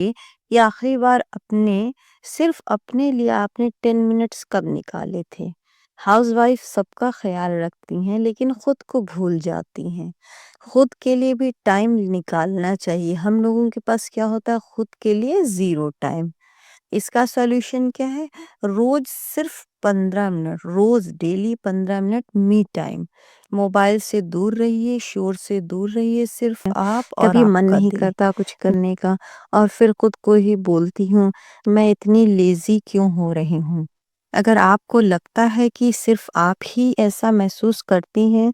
یہ آخری بار صرف اپنے لیے آپ نے 10 منٹس کب نکالے تھے؟ ہاؤس وائف سب کا خیال رکھتی ہیں لیکن خود کو بھول جاتی ہیں۔ خود کے لیے بھی ٹائم نکالنا چاہیے۔ ہم لوگوں کے پاس کیا ہوتا ہے؟ خود کے لیے زیرو ٹائم۔ اس کا سولوشن کیا ہے؟ روز صرف 15 منٹ، روز ڈیلی 15 منٹ می ٹائم۔ موبائل سے دور رہیے، شور سے دور رہیے، صرف آپ اور کبھی آپ من کا نہیں دل۔ کرتا کچھ کرنے کا اور پھر خود کو ہی بولتی ہوں میں اتنی لیزی کیوں ہو رہی ہوں۔ اگر آپ کو لگتا ہے کہ صرف آپ ہی ایسا محسوس کرتی ہیں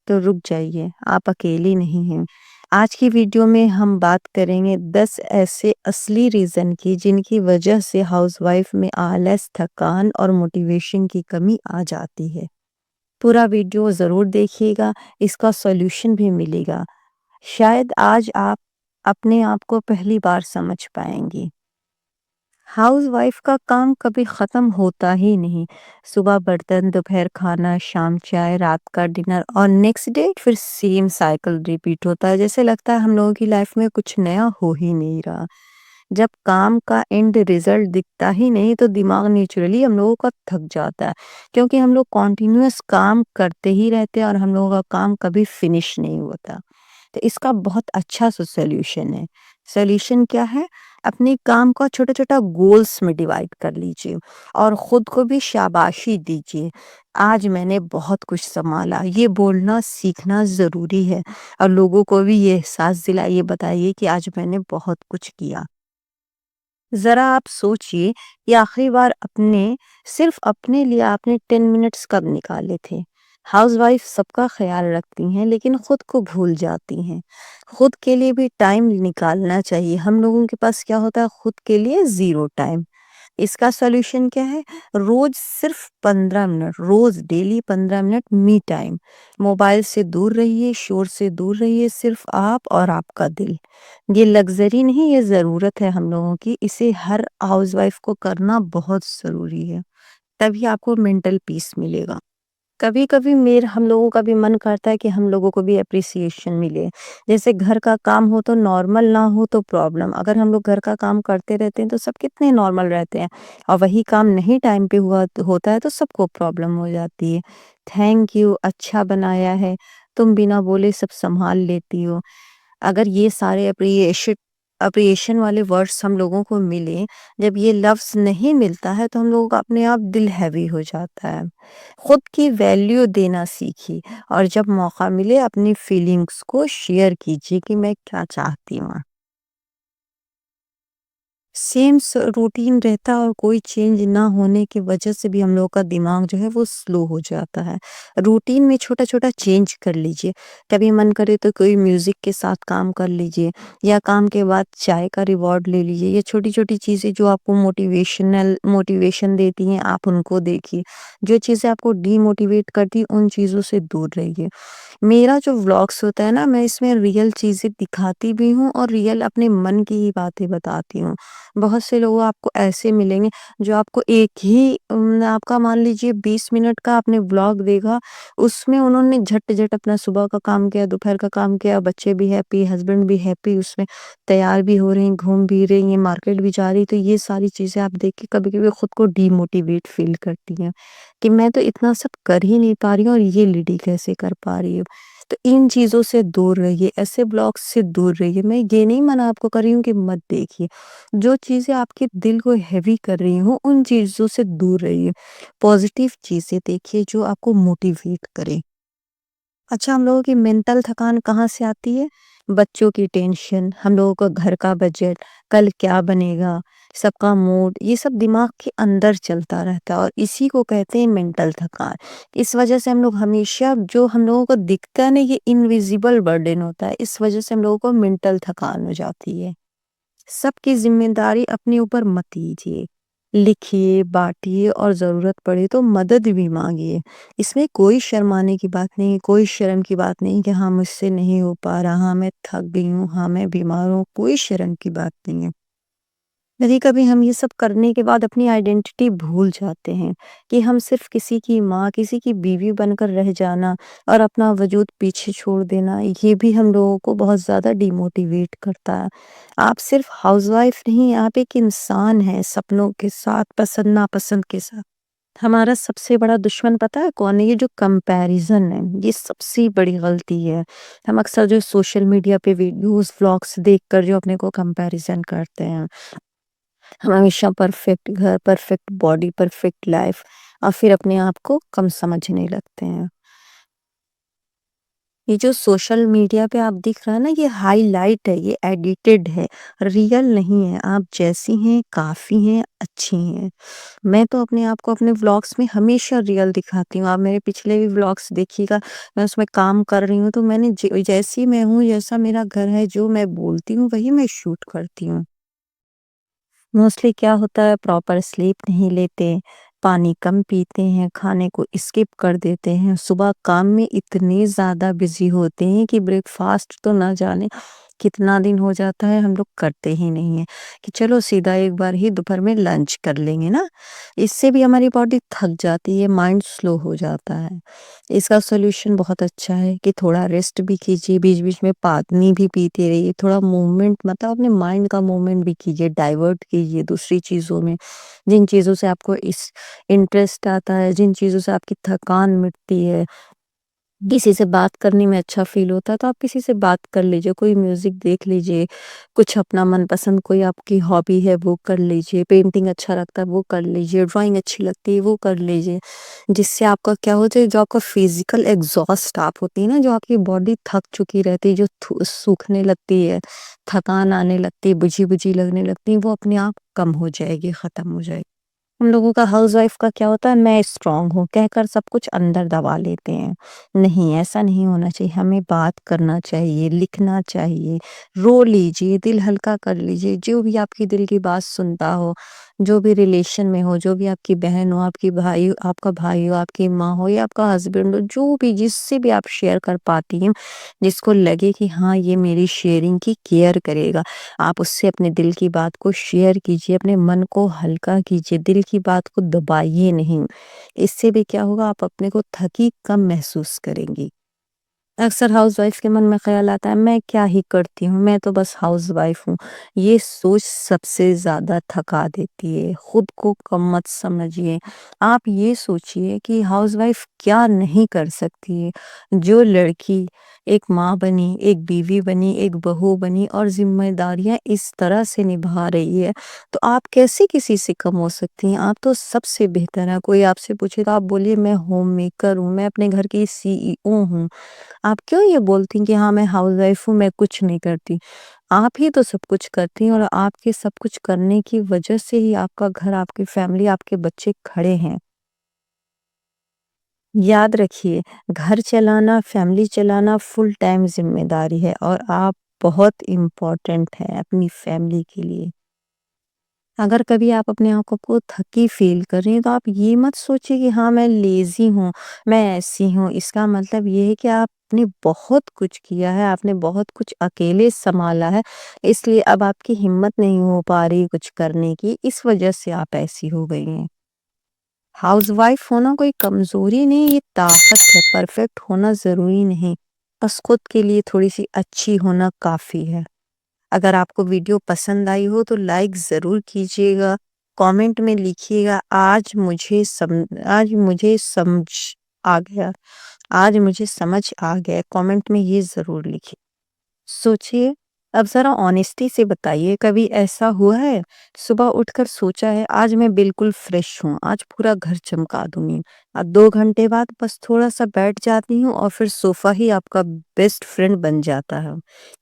تو رک جائیے، آپ اکیلی نہیں ہیں۔ آج کی ویڈیو میں ہم بات کریں گے 10 ایسے اصلی ریزن کی جن کی وجہ سے ہاؤس وائف میں آلس، تھکان اور موٹیویشن کی کمی آ جاتی ہے۔ پورا ویڈیو ضرور دیکھیے گا، اس کا سولوشن بھی ملے گا۔ شاید آج آپ اپنے آپ کو پہلی بار سمجھ پائیں گی۔ ہاؤس وائف کا کام کبھی ختم ہوتا ہی نہیں۔ صبح برتن، دوپہر کھانا، شام چائے، رات کا ڈنر اور نیکسٹ ڈے پھر سیم سائیکل ریپیٹ ہوتا ہے۔ جیسے لگتا ہے ہم لوگوں کی لائف میں کچھ نیا ہو ہی نہیں رہا۔ جب کام کا اینڈ ریزلٹ دکھتا ہی نہیں تو دماغ نیچرلی ہم لوگوں کا تھک جاتا ہے، کیونکہ ہم لوگ کنٹینیوس کام کرتے ہی رہتے ہیں اور ہم لوگوں کا کام کبھی فنش نہیں ہوتا۔ تو اس کا بہت اچھا سولوشن ہے۔ سولوشن کیا ہے؟ اپنے کام کو چھوٹا چھوٹا گولز میں ڈیوائیڈ کر لیجئے اور خود کو بھی شاباشی دیجئے۔ آج میں نے بہت کچھ سنبھالا، یہ بولنا سیکھنا ضروری ہے، اور لوگوں کو بھی یہ احساس دلائیے، بتائیے کہ آج میں نے بہت کچھ کیا۔ ذرا آپ سوچئے، یہ آخری بار صرف اپنے لیے آپ نے 10 منٹس کب نکالے تھے؟ ہاؤس وائف سب کا خیال رکھتی ہیں لیکن خود کو بھول جاتی ہیں۔ خود کے لیے بھی ٹائم نکالنا چاہیے۔ ہم لوگوں کے پاس کیا ہوتا ہے؟ خود کے لیے زیرو ٹائم۔ اس کا سولوشن کیا ہے؟ روز صرف 15 منٹ، روز ڈیلی 15 منٹ می ٹائم۔ موبائل سے دور رہیے، شور سے دور رہیے، صرف آپ اور آپ کا دل۔ یہ لگزری نہیں، یہ ضرورت ہے ہم لوگوں کی۔ اسے ہر ہاؤس وائف کو کرنا بہت ضروری ہے، تبھی آپ کو مینٹل پیس ملے گا۔ کبھی کبھی ہم لوگوں کا بھی من کرتا ہے کہ ہم لوگوں کو بھی اپریسیشن ملے۔ جیسے گھر کا کام ہو تو نارمل نہ ہو تو پرابلم۔ اگر ہم لوگ گھر کا کام کرتے رہتے ہیں تو سب کتنے نارمل رہتے ہیں، اور وہی کام نہیں ٹائم پہ ہوتا ہے تو سب کو پرابلم ہو جاتی ہے۔ تھینک یو، اچھا بنایا ہے، تم بنا بولے سب سنبھال لیتی ہو۔ اگر یہ سارے اپریشن والے ورڈز ہم لوگوں کو ملے، جب یہ لفظ نہیں ملتا ہے تو ہم لوگوں کا اپنے آپ دل ہیوی ہو جاتا ہے۔ خود کی ویلیو دینا سیکھی، اور جب موقع ملے اپنی فیلنگز کو شیئر کیجیے کہ میں کیا چاہتی ہوں۔ سیم روٹین رہتا اور کوئی چینج نہ ہونے کی وجہ سے بھی ہم لوگوں کا دماغ جو ہے وہ سلو ہو جاتا ہے۔ روٹین میں چھوٹا چھوٹا چینج کر لیجئے۔ کبھی من کرے تو کوئی میوزک کے ساتھ کام کر لیجئے، یا کام کے بعد چائے کا ریوارڈ لے لیجئے۔ یہ چھوٹی چھوٹی چیزیں جو آپ کو موٹیویشن دیتی ہیں، آپ ان کو دیکھیے۔ جو چیزیں آپ کو ڈی موٹیویٹ کرتی، ان چیزوں سے دور رہیے۔ میرا جو ولاگس ہوتا ہے نا، میں اس میں ریئل چیزیں دکھاتی بھی ہوں اور ریئل اپنے من کی ہی باتیں بتاتی ہوں۔ بہت سے لوگ آپ کو ایسے ملیں گے جو آپ کو ایک ہی آپ کا مان لیجئے 20 منٹ کا اپنے ولاگ دے گا، اس میں انہوں نے جھٹ اپنا صبح کا کام کیا، دوپہر کا کام کیا، بچے بھی ہیپی، ہسبینڈ بھی ہیپی، اس میں تیار بھی ہو رہی ہیں، گھوم بھی رہی ہیں، مارکیٹ بھی جا رہی۔ تو یہ ساری چیزیں آپ دیکھ کے کبھی کبھی خود کو ڈی موٹیویٹ فیل کرتی ہیں کہ میں تو اتنا سب کر ہی نہیں پا رہی ہوں، اور یہ لیڈی کیسے کر پا رہی ہوں۔ تو ان چیزوں سے دور رہیے، ایسے بلاگز سے دور رہیے۔ میں یہ نہیں منع آپ کو کر رہی ہوں کہ مت دیکھیے، جو چیزیں آپ کے دل کو ہیوی کر رہی ہوں ان چیزوں سے دور رہیے۔ پازیٹیو چیزیں دیکھیے جو آپ کو موٹیویٹ کرے۔ اچھا، ہم لوگوں کی مینٹل تھکان کہاں سے آتی ہے؟ بچوں کی ٹینشن، ہم لوگوں کا گھر کا بجٹ، کل کیا بنے گا، سب کا موڈ، یہ سب دماغ کے اندر چلتا رہتا ہے، اور اسی کو کہتے ہیں مینٹل تھکان۔ اس وجہ سے ہم لوگ ہمیشہ جو ہم لوگوں کو دکھتا ہے نا، یہ انویزیبل برڈن ہوتا ہے، اس وجہ سے ہم لوگوں کو مینٹل تھکان ہو جاتی ہے۔ سب کی ذمہ داری اپنے اوپر مت لیجیے، لکھیے، بانٹیے، اور ضرورت پڑے تو مدد بھی مانگیے۔ اس میں کوئی شرمانے کی بات نہیں، کوئی شرم کی بات نہیں کہ ہاں مجھ سے نہیں ہو پا رہا، ہاں میں تھک گئی ہوں، ہاں میں بیمار ہوں، کوئی شرم کی بات نہیں ہے۔ کبھی کبھی ہم یہ سب کرنے کے بعد اپنی آئیڈینٹی بھول جاتے ہیں کہ ہم صرف کسی کی ماں، کسی کی بیوی بن کر رہ جانا اور اپنا وجود پیچھے چھوڑ دینا، یہ بھی ہم لوگوں کو بہت زیادہ ڈی موٹیویٹ کرتا ہے۔ آپ صرف ہاؤس وائف نہیں، آپ ایک انسان ہیں، سپنوں کے ساتھ، پسند ناپسند کے ساتھ۔ ہمارا سب سے بڑا دشمن پتہ ہے کون ہے؟ یہ جو کمپیریزن ہے، یہ سب سے بڑی غلطی ہے۔ ہم اکثر جو سوشل میڈیا پہ ویڈیوز ولاگس دیکھ کر جو اپنے کو کمپیریزن کرتے ہیں، ہم ہمیشہ پرفیکٹ گھر، پرفیکٹ باڈی، پرفیکٹ لائف، اور پھر اپنے آپ کو کم سمجھنے لگتے ہیں۔ یہ جو سوشل میڈیا پہ آپ دیکھ رہا ہے نا، یہ ہائی لائٹ ہے، یہ ایڈیٹڈ ہے، ریئل نہیں ہے۔ آپ جیسی ہیں کافی ہیں، اچھی ہیں۔ میں تو اپنے آپ کو اپنے ولاگس میں ہمیشہ ریئل دکھاتی ہوں۔ آپ میرے پچھلے بھی ولاگس دیکھیے گا، میں اس میں کام کر رہی ہوں تو میں نے جیسی میں ہوں، جیسا میرا گھر ہے، جو میں بولتی ہوں وہی میں شوٹ کرتی ہوں۔ موسٹلی کیا ہوتا ہے، پراپر سلیپ نہیں لیتے، پانی کم پیتے ہیں، کھانے کو اسکپ کر دیتے ہیں، صبح کام میں اتنے زیادہ بزی ہوتے ہیں کہ بریک فاسٹ تو نہ جانے کتنا دن ہو جاتا ہے ہم لوگ کرتے ہی نہیں ہیں، کہ چلو سیدھا ایک بار ہی دوپہر میں لنچ کر لیں گے نا۔ اس سے بھی ہماری باڈی تھک جاتی ہے، مائنڈ سلو ہو جاتا ہے۔ اس کا سولوشن بہت اچھا ہے کہ تھوڑا ریسٹ بھی کیجیے، بیچ بیچ میں پانی بھی پیتے رہیے، تھوڑا موومنٹ، مطلب اپنے مائنڈ کا موومنٹ بھی کیجیے، ڈائیورٹ کیجیے دوسری چیزوں میں، جن چیزوں سے آپ کو انٹرسٹ آتا ہے، جن چیزوں سے آپ کی تھکان مٹتی ہے۔ کسی سے بات کرنے میں اچھا فیل ہوتا ہے تو آپ کسی سے بات کر لیجئے، کوئی میوزک دیکھ لیجئے، کچھ اپنا من پسند کوئی آپ کی ہابی ہے وہ کر لیجئے، پینٹنگ اچھا لگتا ہے وہ کر لیجئے، ڈرائنگ اچھی لگتی ہے وہ کر لیجئے، جس سے آپ کا کیا ہوتا ہے، جو آپ کا فزیکل ایگزاسٹ آپ ہوتی ہے نا، جو آپ کی باڈی تھک چکی رہتی ہے، جو سوکھنے لگتی ہے، تھکان آنے لگتی ہے، بجھی بجھی لگنے لگتی ہے، وہ اپنے آپ کم ہو جائے گی، ختم ہو جائے گی۔ ہم لوگوں کا ہاؤس وائف کا کیا ہوتا ہے، میں اسٹرانگ ہوں کہہ کر سب کچھ اندر دبا لیتے ہیں۔ نہیں، ایسا نہیں ہونا چاہیے، ہمیں بات کرنا چاہیے، لکھنا چاہیے، رو لیجئے، دل ہلکا کر لیجئے، جو بھی آپ کی دل کی بات سنتا ہو، جو بھی ریلیشن میں ہو، جو بھی آپ کی بہن ہو، آپ کی بھائی، آپ کا بھائی ہو، آپ کی ماں ہو یا آپ کا ہسبینڈ ہو، جو بھی جس سے بھی آپ شیئر کر پاتی ہیں، جس کو لگے کہ ہاں یہ میری شیئرنگ کی کیئر کرے گا، آپ اس سے اپنے دل کی بات کو شیئر کیجئے، اپنے من کو ہلکا کیجئے، دل کی بات کو دبائیے نہیں۔ اس سے بھی کیا ہوگا، آپ اپنے کو تھکی کم محسوس کریں گی۔ اکثر ہاؤس وائف کے من میں خیال آتا ہے میں کیا ہی کرتی ہوں، میں تو بس ہاؤس وائف ہوں۔ یہ سوچ سب سے زیادہ تھکا دیتی ہے۔ خود کو کم مت سمجھیے، آپ یہ سوچئے کہ ہاؤس وائف کیا نہیں کر سکتی ہے۔ جو لڑکی ایک ماں بنی، ایک بیوی بنی، ایک بہو بنی اور ذمہ داریاں اس طرح سے نبھا رہی ہے، تو آپ کیسے کسی سے کم ہو سکتی ہیں؟ آپ تو سب سے بہتر ہیں۔ کوئی آپ سے پوچھے تو آپ بولیے میں ہوم میکر ہوں، میں اپنے گھر کی سی ای او ہوں۔ آپ کیوں یہ بولتی ہیں کہ ہاں میں ہاؤس وائف ہوں، میں کچھ نہیں کرتی؟ آپ ہی تو سب کچھ کرتی ہیں، اور آپ کے سب کچھ کرنے کی وجہ سے ہی آپ کا گھر، آپ کی فیملی، آپ کے بچے کھڑے ہیں۔ یاد رکھیے، گھر چلانا، فیملی چلانا فل ٹائم ذمہ داری ہے، اور آپ بہت امپورٹنٹ ہیں اپنی فیملی کے لیے۔ اگر کبھی آپ اپنے آپ کو تھکی فیل کر رہی ہیں تو آپ یہ مت سوچیں کہ ہاں میں لیزی ہوں، میں ایسی ہوں۔ اس کا مطلب یہ ہے کہ آپ نے بہت کچھ کیا ہے، آپ نے بہت کچھ اکیلے سنبھالا ہے، اس لیے اب آپ کی ہمت نہیں ہو پا رہی کچھ کرنے کی، اس وجہ سے آپ ایسی ہو گئی ہیں۔ ہاؤس وائف ہونا کوئی کمزوری نہیں، یہ طاقت ہے۔ پرفیکٹ ہونا ضروری نہیں، بس خود کے لیے تھوڑی سی اچھی ہونا کافی ہے۔ اگر آپ کو ویڈیو پسند آئی ہو تو لائک ضرور کیجیے گا، کامنٹ میں لکھیے گا آج مجھے سمجھ آ گیا، آج مجھے سمجھ آ گیا، کامنٹ میں یہ ضرور لکھیے۔ سوچئے، اب ذرا آنیسٹی سے بتائیے، کبھی ایسا ہوا ہے صبح اٹھ کر سوچا ہے آج میں بالکل فریش ہوں، آج پورا گھر چمکا دوں گی، اب 2 گھنٹے بعد بس تھوڑا سا بیٹھ جاتی ہوں اور پھر صوفہ ہی آپ کا بیسٹ فرینڈ بن جاتا ہے؟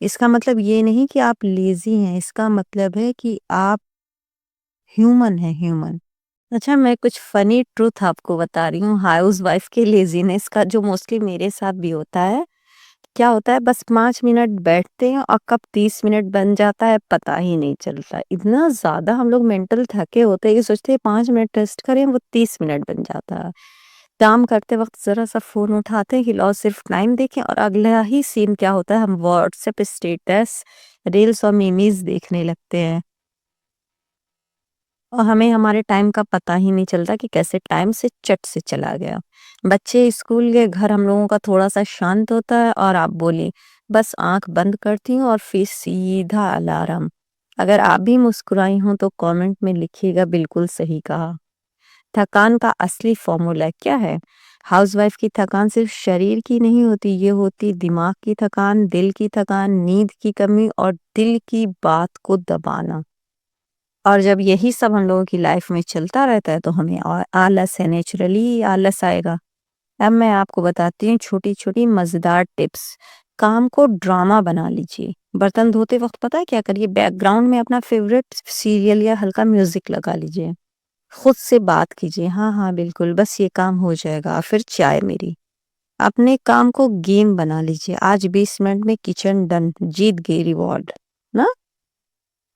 اس کا مطلب یہ نہیں کہ آپ لیزی ہیں، اس کا مطلب ہے کہ آپ ہیومن ہیں، ہیومن۔ اچھا، میں کچھ فنی ٹروتھ آپ کو بتا رہی ہوں ہاؤس وائف کے لیزینس کا، جو موسٹلی میرے ساتھ بھی ہوتا ہے۔ کیا ہوتا ہے، بس 5 منٹ بیٹھتے ہیں اور کب 30 منٹ بن جاتا ہے پتہ ہی نہیں چلتا۔ اتنا زیادہ ہم لوگ مینٹل تھکے ہوتے ہیں کہ سوچتے ہیں 5 منٹ ریسٹ کریں، وہ 30 منٹ بن جاتا ہے۔ کام کرتے وقت ذرا سا فون اٹھاتے ہیں کہ لاؤ صرف ٹائم دیکھیں، اور اگلا ہی سین کیا ہوتا ہے، ہم واٹس ایپ اسٹیٹس، ریلز اور میمیز دیکھنے لگتے ہیں۔ اور ہمیں ہمارے ٹائم کا پتہ ہی نہیں چلتا کہ کیسے ٹائم سے چٹ سے چلا گیا۔ بچے اسکول گئے، گھر ہم لوگوں کا تھوڑا سا شانت ہوتا ہے اور آپ بولیے بس آنکھ بند کرتی ہوں اور پھر سیدھا الارم۔ اگر آپ بھی مسکرائی ہوں تو کامنٹ میں لکھیے گا بالکل صحیح کہا۔ تھکان کا اصلی فارمولا کیا ہے؟ ہاؤس وائف کی تھکان صرف شریر کی نہیں ہوتی، یہ ہوتی دماغ کی تھکان، دل کی تھکان، نیند کی کمی اور دل کی بات کو دبانا۔ اور جب یہی سب ہم لوگوں کی لائف میں چلتا رہتا ہے تو ہمیں آلس ہے، نیچرلی آلس آئے گا۔ اب میں آپ کو بتاتی ہوں چھوٹی چھوٹی مزیدار ٹپس۔ کام کو ڈرامہ بنا لیجیے۔ برتن دھوتے وقت پتہ ہے کیا کریے؟ بیک گراؤنڈ میں اپنا فیوریٹ سیریل یا ہلکا میوزک لگا لیجیے۔ خود سے بات کیجیے، ہاں ہاں بالکل، بس یہ کام ہو جائے گا، پھر چائے میری۔ اپنے کام کو گیم بنا لیجیے، آج 20 منٹ میں کچن ڈن، جیت گئی ریوارڈ نا۔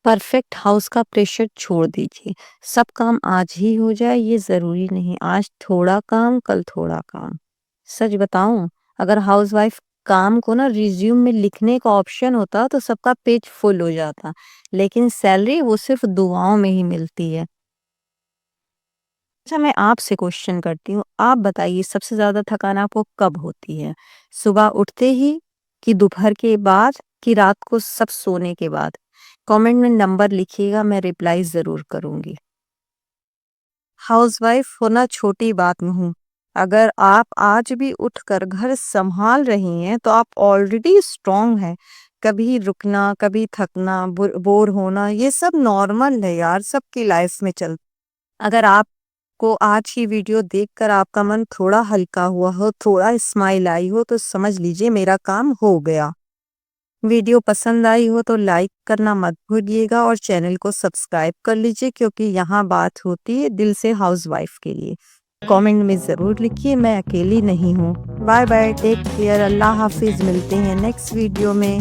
پرفیکٹ ہاؤس کا پریشر چھوڑ دیجیے، سب کام آج ہی ہو جائے یہ ضروری نہیں، آج تھوڑا کام کل تھوڑا کام۔ سچ بتاؤں، اگر ہاؤس وائف کام کو نا ریزیوم میں لکھنے کا آپشن ہوتا تو سب کا پیج فل ہو جاتا، لیکن سیلری وہ صرف دعاؤں میں ہی ملتی ہے۔ اچھا، میں آپ سے کوشچن کرتی ہوں، آپ بتائیے سب سے زیادہ تھکان آپ کو کب ہوتی ہے؟ صبح اٹھتے ہی، کہ دوپہر کے بعد، کہ رات کو سب سونے کے بعد؟ کامنٹ میں نمبر لکھیے گا، میں ریپلائی ضرور کروں گی۔ ہاؤس وائف ہونا چھوٹی بات نہیں، اگر آپ آج بھی اٹھ کر گھر سنبھال رہی ہیں تو آپ آلریڈی اسٹرانگ ہیں۔ کبھی رکنا، کبھی تھکنا، بور ہونا، یہ سب نارمل ہے یار، سب کی لائف میں چلتا۔ اگر آپ کو آج کی ویڈیو دیکھ کر آپ کا من تھوڑا ہلکا ہوا ہو، تھوڑا اسمائل آئی ہو، تو سمجھ لیجئے میرا کام ہو گیا۔ ویڈیو پسند آئی ہو تو لائک کرنا مت بھولیے گا اور چینل کو سبسکرائب کر لیجئے، کیونکہ یہاں بات ہوتی ہے دل سے ہاؤس وائف کے لیے۔ کامنٹ میں ضرور لکھیے میں اکیلی نہیں ہوں۔ بائے بائے، ٹیک کیئر، اللہ حافظ، ملتے ہیں نیکسٹ ویڈیو میں۔